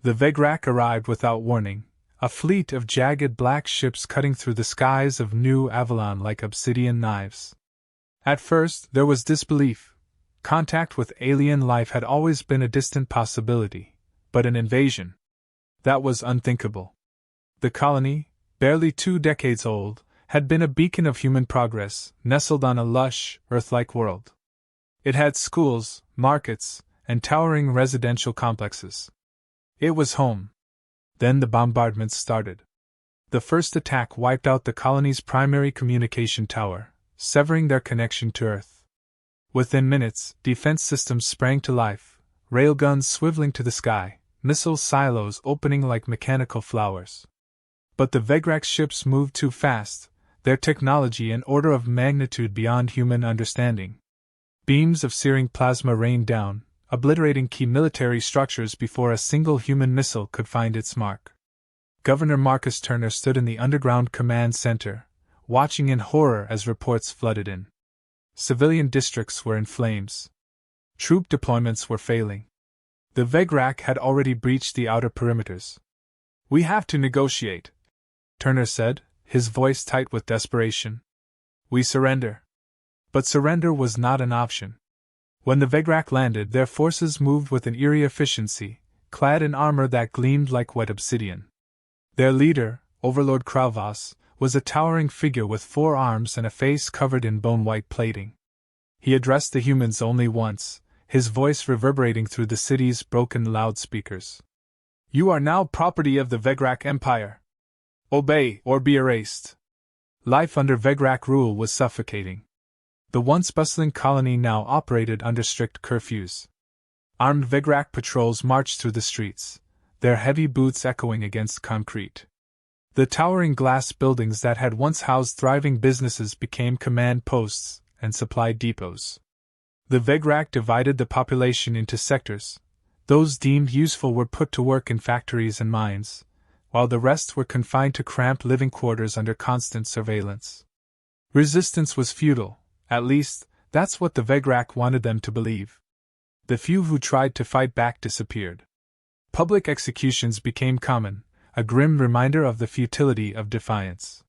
The Vegrak arrived without warning, a fleet of jagged black ships cutting through the skies of New Avalon like obsidian knives. At first, there was disbelief. Contact with alien life had always been a distant possibility, but an invasion? That was unthinkable. The colony, barely 2 decades old, had been a beacon of human progress, nestled on a lush, Earth-like world. It had schools, markets, and towering residential complexes. It was home. Then the bombardments started. The first attack wiped out the colony's primary communication tower, severing their connection to Earth. Within minutes, defense systems sprang to life, railguns swiveling to the sky, missile silos opening like mechanical flowers. But the Vegrak ships moved too fast, their technology an order of magnitude beyond human understanding. Beams of searing plasma rained down, obliterating key military structures before a single human missile could find its mark. Governor Marcus Turner stood in the underground command center, watching in horror as reports flooded in. Civilian districts were in flames. Troop deployments were failing. The Vegrak had already breached the outer perimeters. "We have to negotiate," Turner said, his voice tight with desperation. "We surrender." But surrender was not an option. When the Vegrak landed, their forces moved with an eerie efficiency, clad in armor that gleamed like wet obsidian. Their leader, Overlord Kravas, was a towering figure with 4 arms and a face covered in bone-white plating. He addressed the humans only once, his voice reverberating through the city's broken loudspeakers. "You are now property of the Vegrak Empire. Obey or be erased." Life under Vegrak rule was suffocating. The once bustling colony now operated under strict curfews. Armed Vegrak patrols marched through the streets, their heavy boots echoing against concrete. The towering glass buildings that had once housed thriving businesses became command posts and supply depots. The Vegrak divided the population into sectors. Those deemed useful were put to work in factories and mines, while the rest were confined to cramped living quarters under constant surveillance. Resistance was futile, at least, that's what the Vegrak wanted them to believe. The few who tried to fight back disappeared. Public executions became common, a grim reminder of the futility of defiance.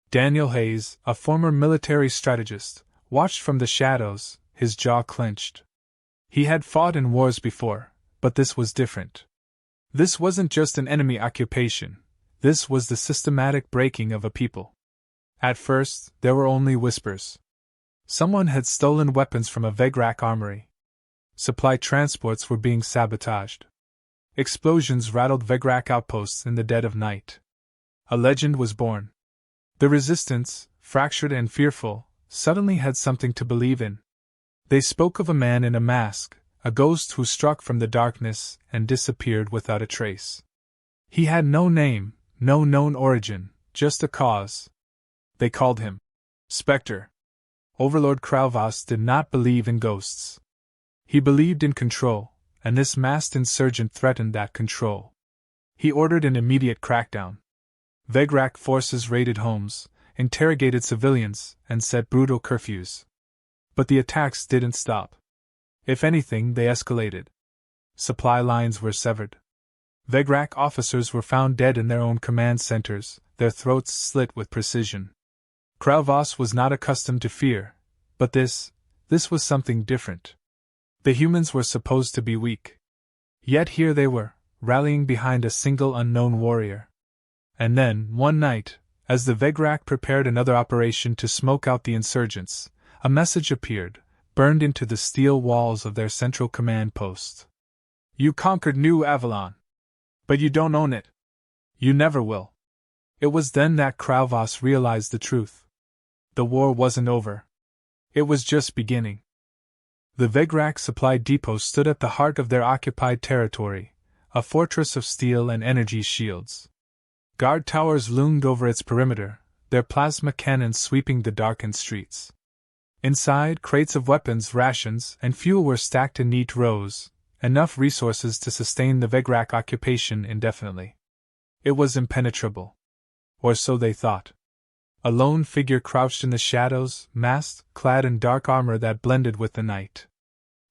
Daniel Hayes, a former military strategist, watched from the shadows, his jaw clenched. He had fought in wars before, but this was different. This wasn't just an enemy occupation, this was the systematic breaking of a people. At first, there were only whispers. Someone had stolen weapons from a Vegrak armory. Supply transports were being sabotaged. Explosions rattled Vegrak outposts in the dead of night. A legend was born. The resistance, fractured and fearful, suddenly had something to believe in. They spoke of a man in a mask, a ghost who struck from the darkness and disappeared without a trace. He had no name, no known origin, just a cause. They called him Spectre. Overlord Kravas did not believe in ghosts. He believed in control, and this masked insurgent threatened that control. He ordered an immediate crackdown. Vegrak forces raided homes, interrogated civilians, and set brutal curfews. But the attacks didn't stop. If anything, they escalated. Supply lines were severed. Vegrak officers were found dead in their own command centers, their throats slit with precision. Kravas was not accustomed to fear, but this was something different. The humans were supposed to be weak. Yet here they were, rallying behind a single unknown warrior. And then, one night, as the Vegrak prepared another operation to smoke out the insurgents, a message appeared, burned into the steel walls of their central command post. "You conquered New Avalon. But you don't own it. You never will." It was then that Kravas realized the truth. The war wasn't over. It was just beginning. The Vegrak supply depot stood at the heart of their occupied territory, a fortress of steel and energy shields. Guard towers loomed over its perimeter, their plasma cannons sweeping the darkened streets. Inside, crates of weapons, rations, and fuel were stacked in neat rows, enough resources to sustain the Vegrak occupation indefinitely. It was impenetrable. Or so they thought. A lone figure crouched in the shadows, masked, clad in dark armor that blended with the night.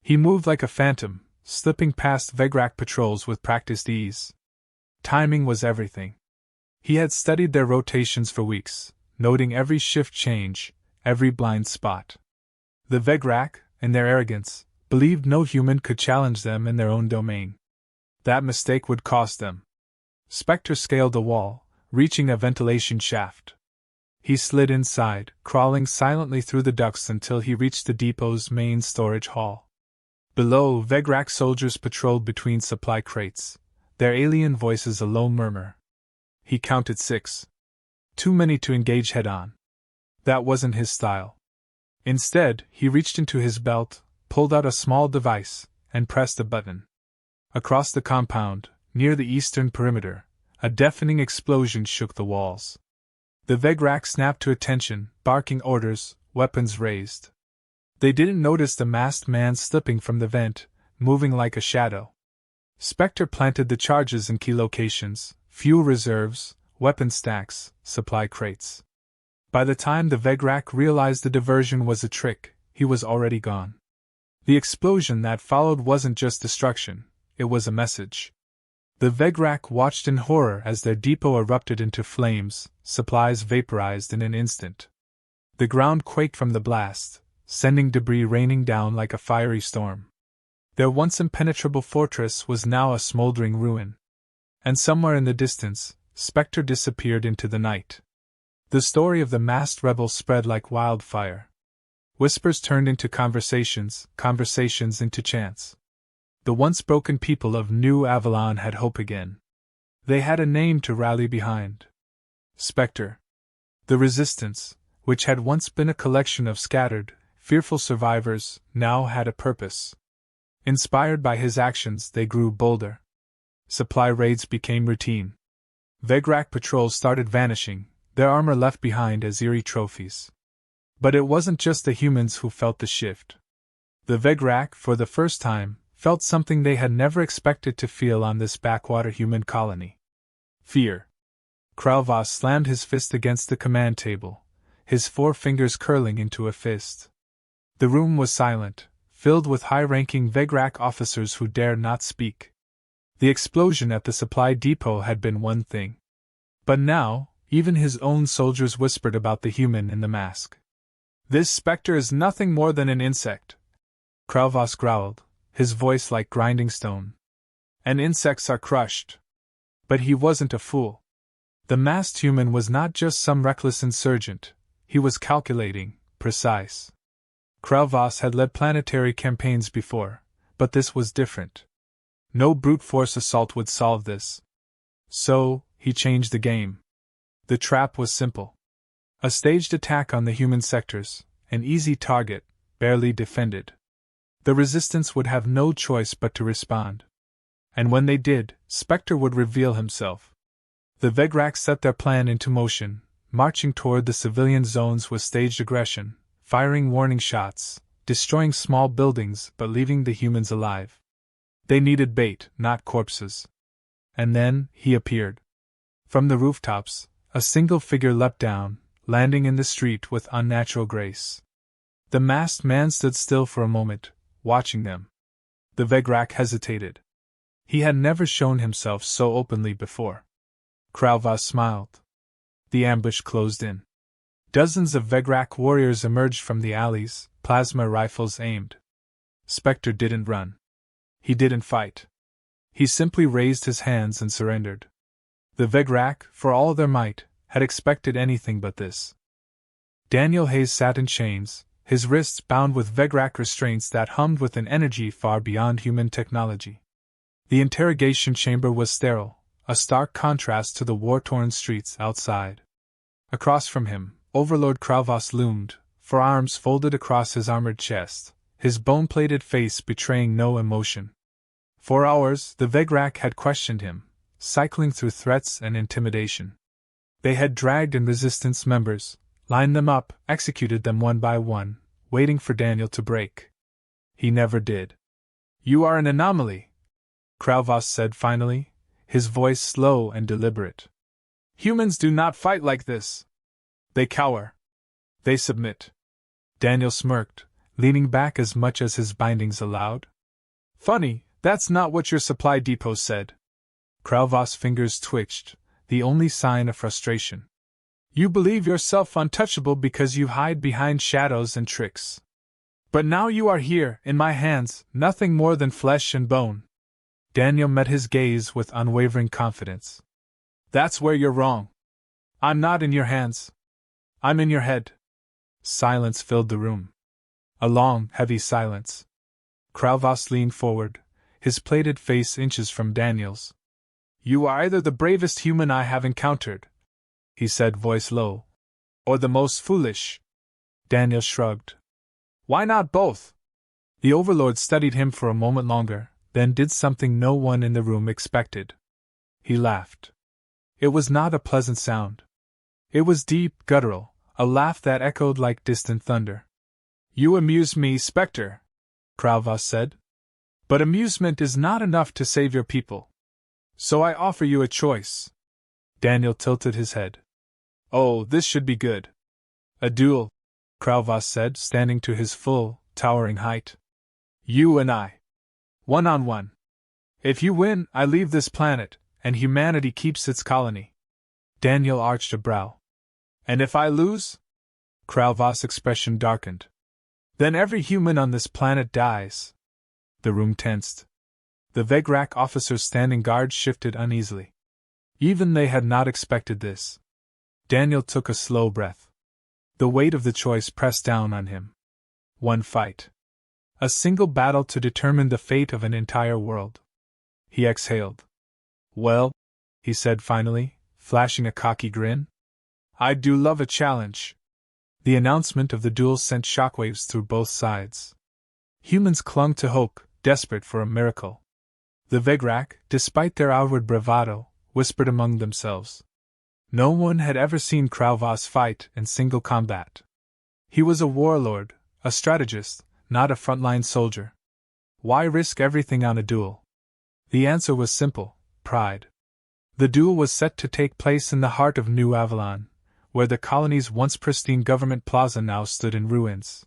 He moved like a phantom, slipping past Vegrak patrols with practiced ease. Timing was everything. He had studied their rotations for weeks, noting every shift change, every blind spot. The Vegrak, in their arrogance, believed no human could challenge them in their own domain. That mistake would cost them. Spectre scaled the wall, reaching a ventilation shaft. He slid inside, crawling silently through the ducts until he reached the depot's main storage hall. Below, Vegrak soldiers patrolled between supply crates, their alien voices a low murmur. He counted 6. Too many to engage head-on. That wasn't his style. Instead, he reached into his belt, pulled out a small device, and pressed a button. Across the compound, near the eastern perimeter, a deafening explosion shook the walls. The Vegrak snapped to attention, barking orders, weapons raised. They didn't notice the masked man slipping from the vent, moving like a shadow. Spectre planted the charges in key locations: fuel reserves, weapon stacks, supply crates. By the time the Vegrak realized the diversion was a trick, he was already gone. The explosion that followed wasn't just destruction, it was a message. The Vegrak watched in horror as their depot erupted into flames, supplies vaporized in an instant. The ground quaked from the blast, sending debris raining down like a fiery storm. Their once impenetrable fortress was now a smoldering ruin. And somewhere in the distance, Spectre disappeared into the night. The story of the masked rebel spread like wildfire. Whispers turned into conversations, conversations into chants. The once broken people of New Avalon had hope again. They had a name to rally behind. Spectre. The Resistance, which had once been a collection of scattered, fearful survivors, now had a purpose. Inspired by his actions, they grew bolder. Supply raids became routine. Vegrak patrols started vanishing, their armor left behind as eerie trophies. But it wasn't just the humans who felt the shift. The Vegrak, for the first time, felt something they had never expected to feel on this backwater human colony. Fear. Kralvas slammed his fist against the command table, his 4 fingers curling into a fist. The room was silent, filled with high-ranking Vegrak officers who dared not speak. The explosion at the supply depot had been one thing. But now, even his own soldiers whispered about the human in the mask. "This Spectre is nothing more than an insect," Kralvas growled, his voice like grinding stone. "And insects are crushed." But he wasn't a fool. The masked human was not just some reckless insurgent, he was calculating, precise. Kralvas had led planetary campaigns before, but this was different. No brute force assault would solve this. So, he changed the game. The trap was simple. A staged attack on the human sectors, an easy target, barely defended. The Resistance would have no choice but to respond. And when they did, Spectre would reveal himself. The Vegrak set their plan into motion, marching toward the civilian zones with staged aggression, firing warning shots, destroying small buildings but leaving the humans alive. They needed bait, not corpses. And then, he appeared. From the rooftops, a single figure leapt down, landing in the street with unnatural grace. The masked man stood still for a moment, watching them. The Vegrak hesitated. He had never shown himself so openly before. Kralvas smiled. The ambush closed in. Dozens of Vegrak warriors emerged from the alleys, plasma rifles aimed. Spectre didn't run. He didn't fight. He simply raised his hands and surrendered. The Vegrak, for all their might, had expected anything but this. Daniel Hayes sat in chains, his wrists bound with Vegrak restraints that hummed with an energy far beyond human technology. The interrogation chamber was sterile, a stark contrast to the war-torn streets outside. Across from him, Overlord Kralvas loomed, forearms folded across his armored chest, his bone-plated face betraying no emotion. For hours, the Vegrak had questioned him, cycling through threats and intimidation. They had dragged in Resistance members, lined them up, executed them one by one, waiting for Daniel to break. He never did. "You are an anomaly," Kralvas said finally, his voice slow and deliberate. "Humans do not fight like this. They cower. They submit." Daniel smirked, leaning back as much as his bindings allowed. "Funny, That's not what your supply depot said. Kralvas' fingers twitched, the only sign of frustration. You believe yourself untouchable because you hide behind shadows and tricks. But now you are here, in my hands, nothing more than flesh and bone. Daniel met his gaze with unwavering confidence. That's where you're wrong. I'm not in your hands. I'm in your head. Silence filled the room. A long, heavy silence. Kralvas leaned forward, his plated face inches from Daniel's. You are either the bravest human I have encountered, he said, voice low, or the most foolish. Daniel shrugged. Why not both? The Overlord studied him for a moment longer, then did something no one in the room expected. He laughed. It was not a pleasant sound. It was deep, guttural, a laugh that echoed like distant thunder. You amuse me, Spectre, Kralvas said. But amusement is not enough to save your people. So I offer you a choice. Daniel tilted his head. Oh, this should be good. A duel, Kralvas said, standing to his full, towering height. You and I. 1-on-1. If you win, I leave this planet, and humanity keeps its colony. Daniel arched a brow. And if I lose? Kralvas' expression darkened. Then every human on this planet dies. The room tensed. The Vegrak officers standing guard shifted uneasily. Even they had not expected this. Daniel took a slow breath. The weight of the choice pressed down on him. One fight. A single battle to determine the fate of an entire world. He exhaled. Well, he said finally, flashing a cocky grin. I do love a challenge. The announcement of the duel sent shockwaves through both sides. Humans clung to hope, desperate for a miracle. The Vegrak, despite their outward bravado, whispered among themselves. No one had ever seen Kralvas fight in single combat. He was a warlord, a strategist, not a frontline soldier. Why risk everything on a duel? The answer was simple: pride. The duel was set to take place in the heart of New Avalon, where the colony's once pristine government plaza now stood in ruins.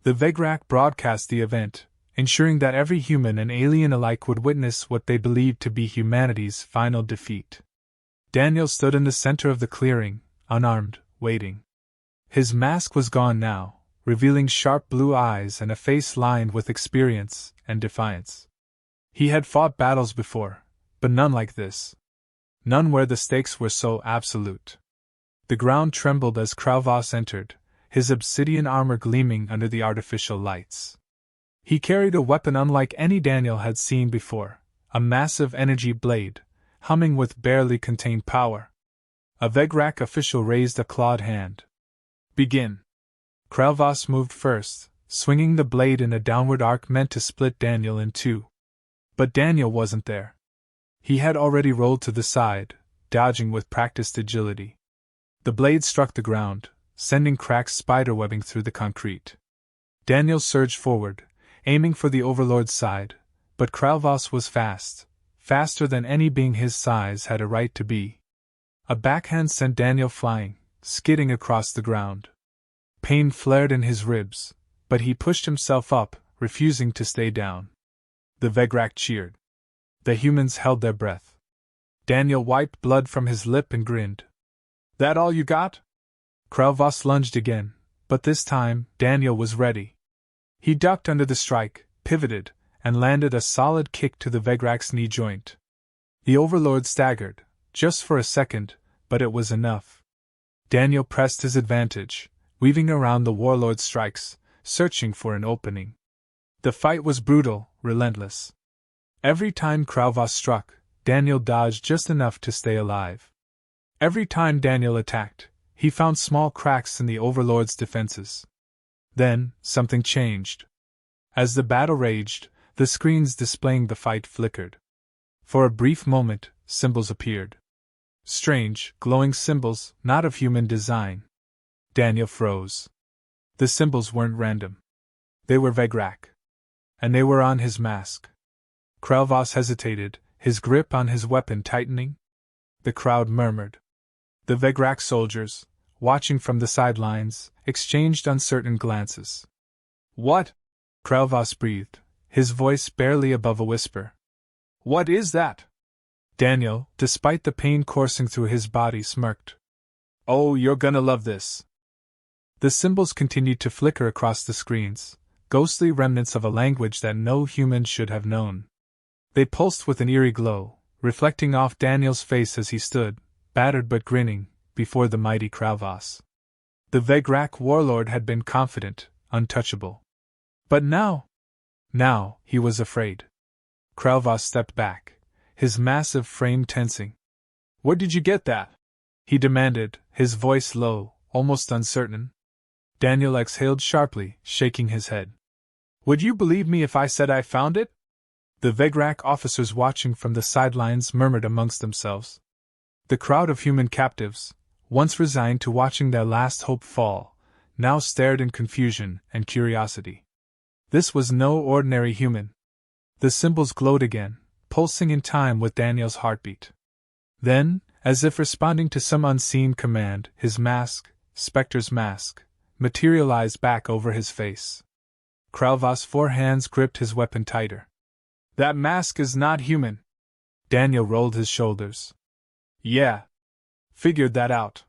The Vegrak broadcast the event, ensuring that every human and alien alike would witness what they believed to be humanity's final defeat. Daniel stood in the center of the clearing, unarmed, waiting. His mask was gone now, revealing sharp blue eyes and a face lined with experience and defiance. He had fought battles before, but none like this. None where the stakes were so absolute. The ground trembled as Kralvas entered, his obsidian armor gleaming under the artificial lights. He carried a weapon unlike any Daniel had seen before, a massive energy blade, humming with barely contained power. A Vegrak official raised a clawed hand. Begin. Kralvas moved first, swinging the blade in a downward arc meant to split Daniel in two. But Daniel wasn't there. He had already rolled to the side, dodging with practiced agility. The blade struck the ground, sending cracks spiderwebbing through the concrete. Daniel surged forward, aiming for the Overlord's side, but Kralvas was fast, faster than any being his size had a right to be. A backhand sent Daniel flying, skidding across the ground. Pain flared in his ribs, but he pushed himself up, refusing to stay down. The Vegrak cheered. The humans held their breath. Daniel wiped blood from his lip and grinned. That all you got? Kralvas lunged again, but this time, Daniel was ready. He ducked under the strike, pivoted, and landed a solid kick to the Vegrak's knee joint. The Overlord staggered, just for a second, but it was enough. Daniel pressed his advantage, weaving around the Warlord's strikes, searching for an opening. The fight was brutal, relentless. Every time Kralvas struck, Daniel dodged just enough to stay alive. Every time Daniel attacked, he found small cracks in the Overlord's defenses. Then, something changed. As the battle raged, the screens displaying the fight flickered. For a brief moment, symbols appeared. Strange, glowing symbols, not of human design. Daniel froze. The symbols weren't random. They were Vegrak. And they were on his mask. Kralvas hesitated, his grip on his weapon tightening. The crowd murmured. The Vegrak soldiers, watching from the sidelines, exchanged uncertain glances. What? Kralvas breathed, his voice barely above a whisper. "What is that?" Daniel, despite the pain coursing through his body, smirked. "Oh, you're gonna love this." The symbols continued to flicker across the screens, ghostly remnants of a language that no human should have known. They pulsed with an eerie glow, reflecting off Daniel's face as he stood, battered but grinning, before the mighty Kralvas. The Vegrak warlord had been confident, untouchable. But now he was afraid. Kralvas stepped back, his massive frame tensing. "Where did you get that?" he demanded, his voice low, almost uncertain. Daniel exhaled sharply, shaking his head. "Would you believe me if I said I found it?" The Vegrak officers watching from the sidelines murmured amongst themselves. The crowd of human captives, once resigned to watching their last hope fall, now stared in confusion and curiosity. This was no ordinary human. The symbols glowed again, pulsing in time with Daniel's heartbeat. Then, as if responding to some unseen command, his mask, Spectre's mask, materialized back over his face. Kralvas' 4 hands gripped his weapon tighter. "That mask is not human." Daniel rolled his shoulders. "Yeah. Figured that out."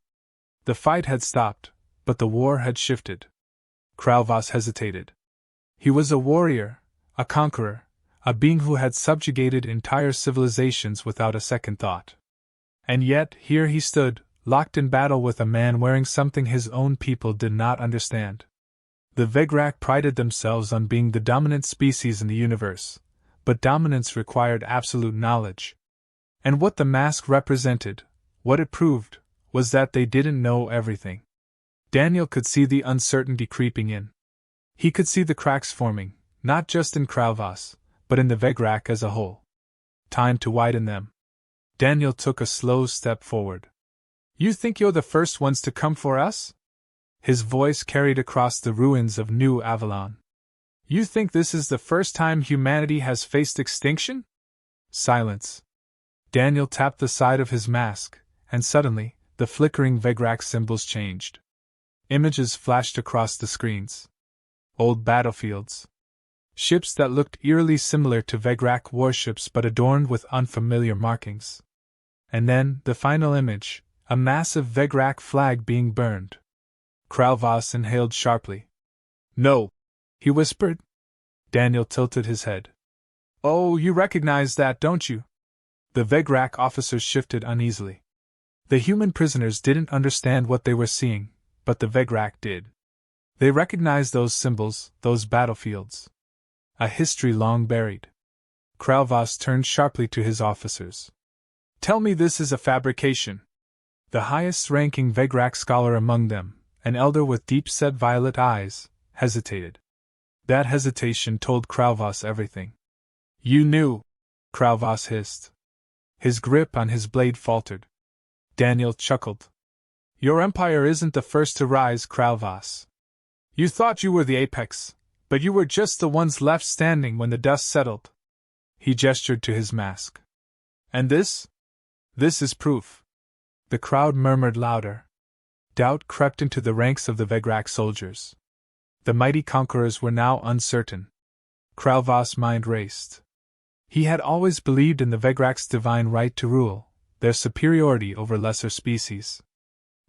The fight had stopped, but the war had shifted. Kralvas hesitated. He was a warrior, a conqueror, a being who had subjugated entire civilizations without a second thought. And yet, here he stood, locked in battle with a man wearing something his own people did not understand. The Vegrak prided themselves on being the dominant species in the universe, but dominance required absolute knowledge. And what the mask represented, what it proved, was that they didn't know everything. Daniel could see the uncertainty creeping in. He could see the cracks forming, not just in Kralvas, but in the Vegrak as a whole. Time to widen them. Daniel took a slow step forward. "You think you're the first ones to come for us?" His voice carried across the ruins of New Avalon. "You think this is the first time humanity has faced extinction?" Silence. Daniel tapped the side of his mask, and suddenly, the flickering Vegrak symbols changed. Images flashed across the screens. Old battlefields. Ships that looked eerily similar to Vegrak warships but adorned with unfamiliar markings. And then, the final image, a massive Vegrak flag being burned. Kralvas inhaled sharply. "No," he whispered. Daniel tilted his head. "Oh, you recognize that, don't you?" The Vegrak officers shifted uneasily. The human prisoners didn't understand what they were seeing, but the Vegrak did. They recognized those symbols, those battlefields. A history long buried. Kralvas turned sharply to his officers. "Tell me this is a fabrication." The highest-ranking Vegrak scholar among them, an elder with deep-set violet eyes, hesitated. That hesitation told Kralvas everything. "You knew," Kralvas hissed. His grip on his blade faltered. Daniel chuckled. "Your empire isn't the first to rise, Kralvas. You thought you were the apex, but you were just the ones left standing when the dust settled." He gestured to his mask. "And this? This is proof." The crowd murmured louder. Doubt crept into the ranks of the Vegrak soldiers. The mighty conquerors were now uncertain. Kralvas' mind raced. He had always believed in the Vegrak's divine right to rule, their superiority over lesser species.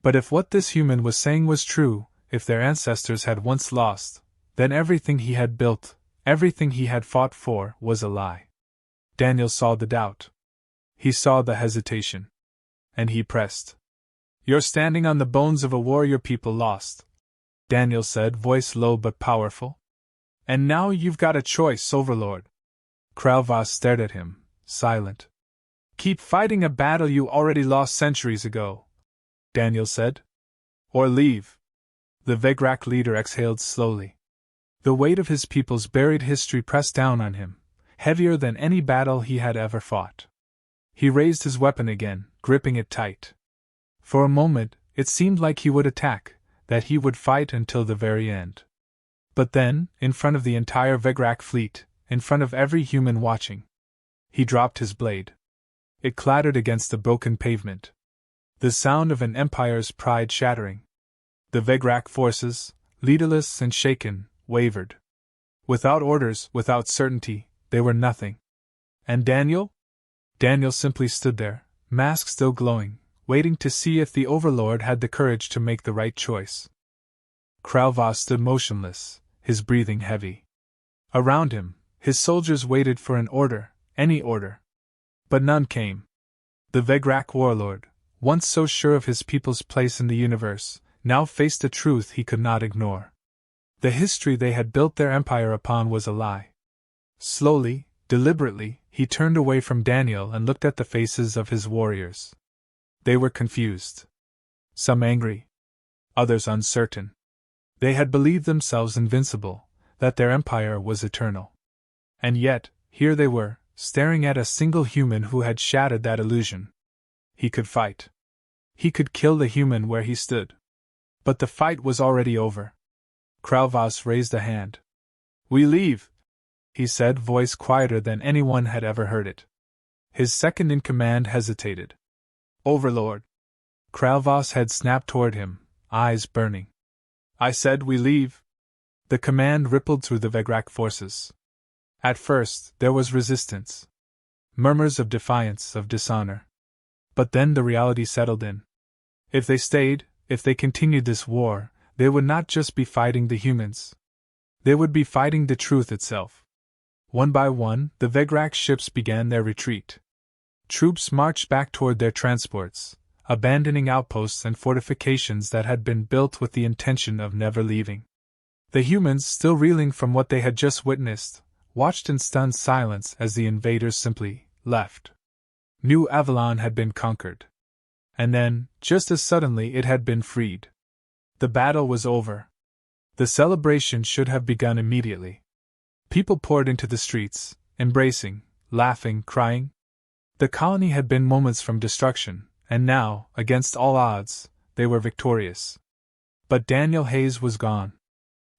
But if what this human was saying was true, if their ancestors had once lost, then everything he had built, everything he had fought for, was a lie. Daniel saw the doubt. He saw the hesitation. And he pressed. "You're standing on the bones of a war your people lost," Daniel said, voice low but powerful. "And now you've got a choice, Overlord." Kralvas stared at him, silent. "Keep fighting a battle you already lost centuries ago," Daniel said. "Or leave." The Vegrak leader exhaled slowly. The weight of his people's buried history pressed down on him, heavier than any battle he had ever fought. He raised his weapon again, gripping it tight. For a moment, it seemed like he would attack, that he would fight until the very end. But then, in front of the entire Vegrak fleet, in front of every human watching, he dropped his blade. It clattered against the broken pavement. The sound of an empire's pride shattering. The Vegrak forces, leaderless and shaken, wavered. Without orders, without certainty, they were nothing. And Daniel? Daniel simply stood there, mask still glowing, waiting to see if the Overlord had the courage to make the right choice. Kralvas stood motionless, his breathing heavy. Around him, his soldiers waited for an order, any order. But none came. The Vegrak warlord, once so sure of his people's place in the universe, now faced a truth he could not ignore. The history they had built their empire upon was a lie. Slowly, deliberately, he turned away from Daniel and looked at the faces of his warriors. They were confused. Some angry. Others uncertain. They had believed themselves invincible, that their empire was eternal. And yet, here they were, staring at a single human who had shattered that illusion. He could fight. He could kill the human where he stood. But the fight was already over. Kralvas raised a hand. "We leave," he said, voice quieter than anyone had ever heard it. His second-in-command hesitated. "Overlord." Kralvas' head snapped toward him, eyes burning. "I said we leave." The command rippled through the Vegrak forces. At first, there was resistance. Murmurs of defiance, of dishonor. But then the reality settled in. If they stayed, if they continued this war, they would not just be fighting the humans. They would be fighting the truth itself. One by one, the Vegrak ships began their retreat. Troops marched back toward their transports, abandoning outposts and fortifications that had been built with the intention of never leaving. The humans, still reeling from what they had just witnessed, watched in stunned silence as the invaders simply left. New Avalon had been conquered. And then, just as suddenly, it had been freed. The battle was over. The celebration should have begun immediately. People poured into the streets, embracing, laughing, crying. The colony had been moments from destruction, and now, against all odds, they were victorious. But Daniel Hayes was gone.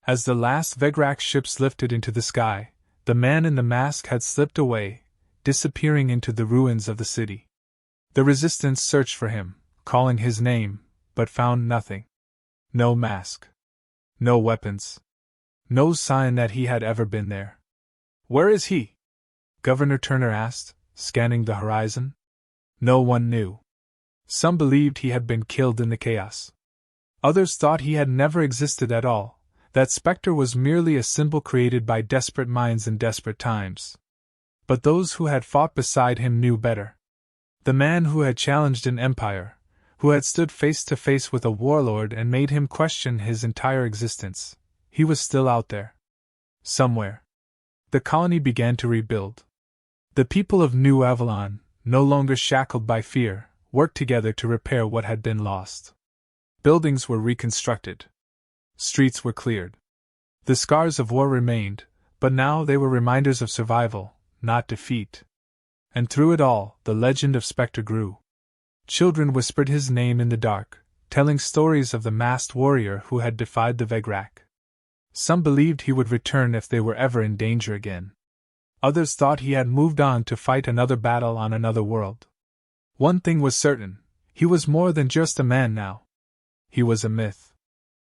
As the last Vegrak ships lifted into the sky, the man in the mask had slipped away, disappearing into the ruins of the city. The resistance searched for him, calling his name, but found nothing. No mask. No weapons. No sign that he had ever been there. "Where is he?" Governor Turner asked, scanning the horizon. No one knew. Some believed he had been killed in the chaos. Others thought he had never existed at all, that Spectre was merely a symbol created by desperate minds in desperate times. But those who had fought beside him knew better. The man who had challenged an empire, who had stood face to face with a warlord and made him question his entire existence, he was still out there. Somewhere. The colony began to rebuild. The people of New Avalon, no longer shackled by fear, worked together to repair what had been lost. Buildings were reconstructed. Streets were cleared. The scars of war remained, but now they were reminders of survival, not defeat. And through it all, the legend of Spectre grew. Children whispered his name in the dark, telling stories of the masked warrior who had defied the Vegrak. Some believed he would return if they were ever in danger again. Others thought he had moved on to fight another battle on another world. One thing was certain, he was more than just a man now. He was a myth.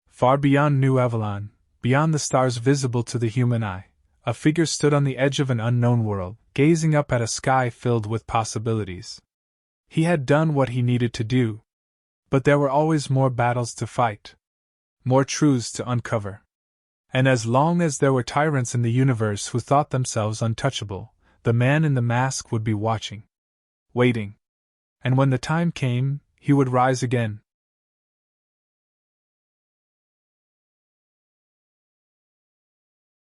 Far beyond New Avalon, beyond the stars visible to the human eye, a figure stood on the edge of an unknown world, gazing up at a sky filled with possibilities. He had done what he needed to do. But there were always more battles to fight. More truths to uncover. And as long as there were tyrants in the universe who thought themselves untouchable, the man in the mask would be watching. Waiting. And when the time came, he would rise again,